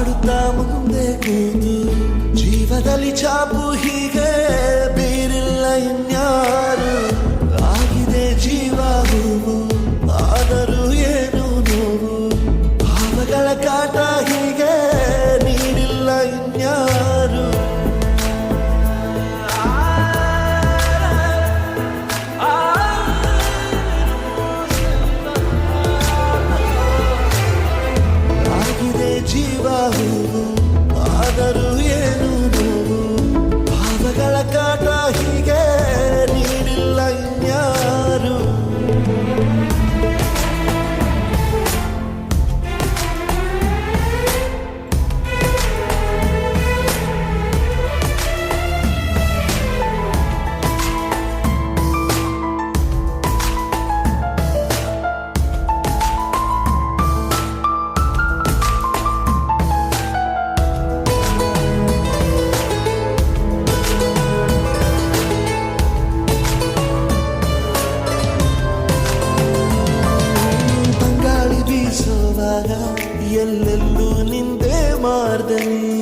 ಹಾಡುತ್ತಾ ಮುಂದೆ ಕೂತು ಜೀವದಲ್ಲಿ ಚಾಪು ಹೀಗೆ ಬೇರಿಲ್ಲ ಇನ್ಯಾರು. ಆಗಿದೆ ಜೀವ ಹೂವು ಆದರೂ ಏನು ನೋವು, ಭಾವಗಳ ಕಾಟ ಹೀಗೆ ನೀಡಿಲ್ಲ ಇನ್ಯಾರು. ಆಗಿದೆ ಜೀವ ಹೂವು ಆದರೂ ಏನು ನೋವು, ಭಾವಗಳ ಕಾಟ ಹೀಗೆ ನೀಡಿಲ್ಲ ಇನ್ಯಾರು. ಎಲ್ಲೆಲ್ಲೂ ನಿಂದೆ ಮಾರ್ದನಿ,